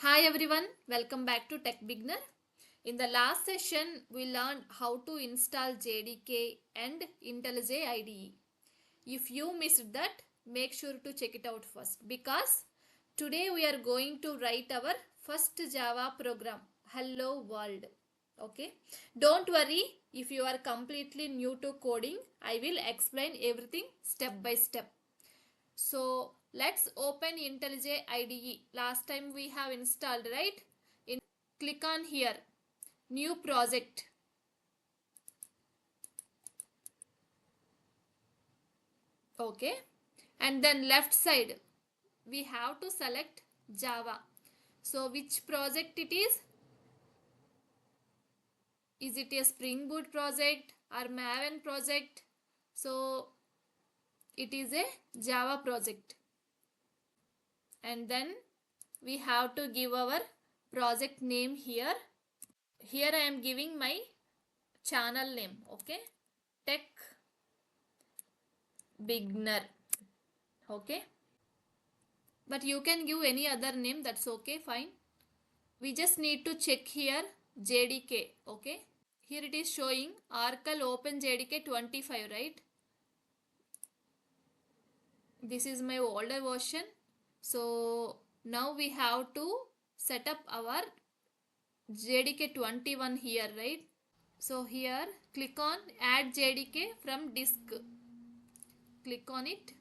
Hi everyone, welcome back to Tech Beginner. In the last session, we learned how to install JDK and IntelliJ IDE. If you missed that, make sure to check it out first because today we are going to write our first Java program, Hello World. Okay, don't worry if you are completely new to coding, I will explain everything step by step. So let's open IntelliJ IDE. Last time we have installed, right? Click on here, new project. Okay. And then left side, we have to select Java. So which project it is? Is it a Spring Boot project or Maven project? So it is a Java project. And then we have to give our project name here. Here I am giving my channel name. Okay. Tech Beginner. Okay. But you can give any other name. That's okay. Fine. We just need to check here JDK. Okay. Here it is showing Oracle Open JDK 25, right? This is my older version. So now we have to set up our JDK 21 here, right? So here click on add JDK from disk. Click on it.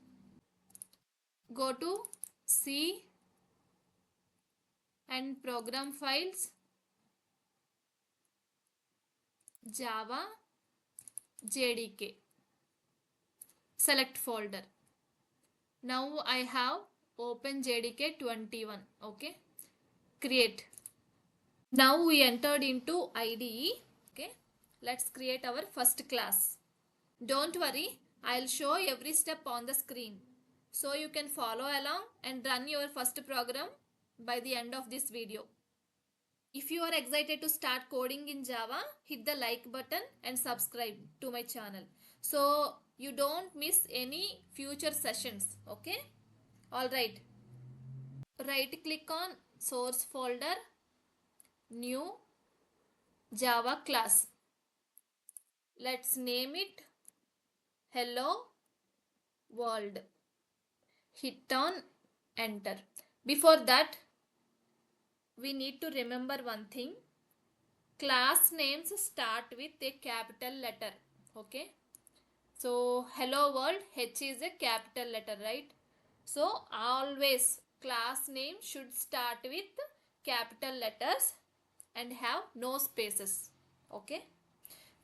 Go to C and program files, Java, JDK. Select folder. Now I have open JDK 21. Okay. Create. Now we entered into IDE. Okay. Let's create our first class. Don't worry. I'll show every step on the screen. So you can follow along and run your first program by the end of this video. If you are excited to start coding in Java, hit the like button and subscribe to my channel so you don't miss any future sessions. Okay. Alright. Right click on source folder, new Java class. Let's name it Hello World. Hit on enter. Before that, we need to remember one thing. Class names start with a capital letter. Okay. So hello world, H is a capital letter, right? So always class name should start with capital letters and have no spaces. Okay.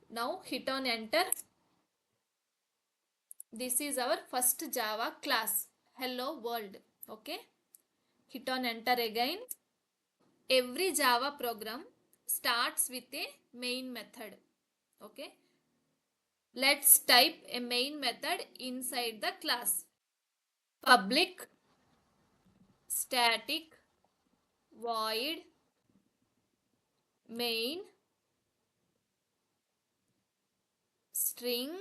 Now hit on enter. This is our first Java class, hello world. Okay. Hit on enter again. Every Java program starts with a main method. Okay. Let's type a main method inside the class. Public static void main string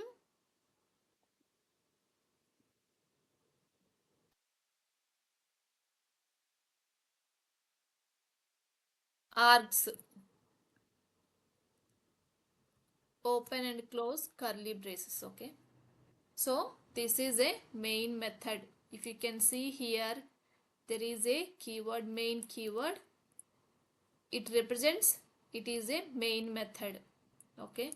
args. Open and close curly braces. Okay. So this is a main method. If you can see here, there is a keyword, main keyword. It represents it is a main method. Okay.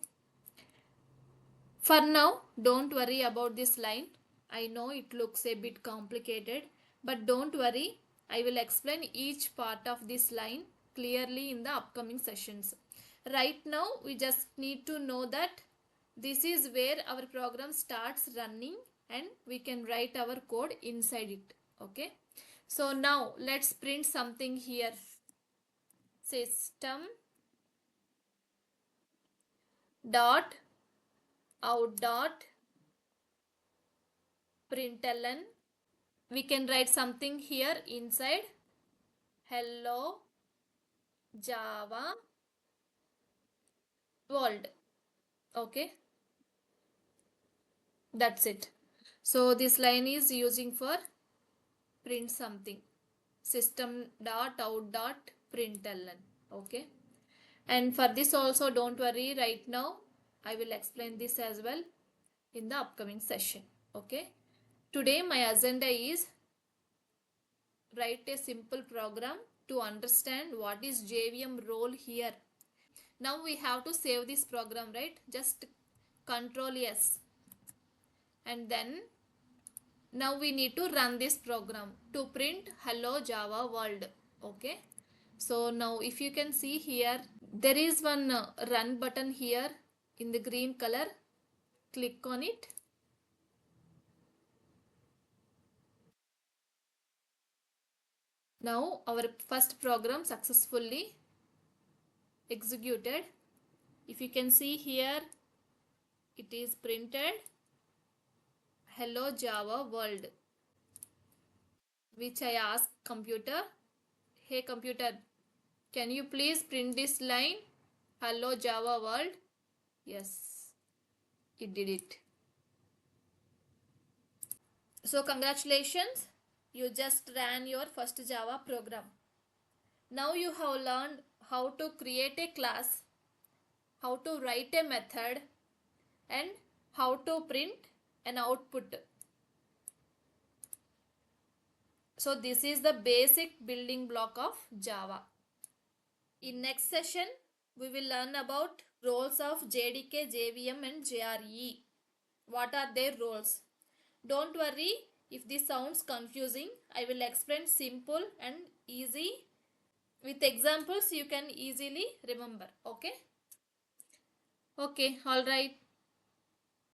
For now, don't worry about this line. I know it looks a bit complicated, but don't worry. I will explain each part of this line clearly in the upcoming sessions. Right now, we just need to know that this is where our program starts running and we can write our code inside it. Okay. So now let's print something here. System dot out dot println. We can write something here inside. Hello Java world. Okay, that's it. So this line is using for print something. System.out.println. Okay. And for this also, don't worry, right now I will explain this as well in the upcoming session. Okay. Today my agenda is write a simple program to understand what is JVM role here. Now we have to save this program, right? Just Control S, and then now we need to run this program to print hello Java world. Okay. So now if you can see here, there is one run button here in the green color. Click on it. Now our first program successfully executed. If you can see here, it is printed hello Java world, which I asked computer, hey computer, can you please print this line hello Java world? Yes, it did it. So congratulations, you just ran your first Java program. Now you have learned how to create a class, how to write a method, and how to print an output. So this is the basic building block of Java. In next session, we will learn about roles of JDK, JVM and JRE. What are their roles? Don't worry if this sounds confusing. I will explain simple and easy. With examples, you can easily remember. Okay? Okay, alright.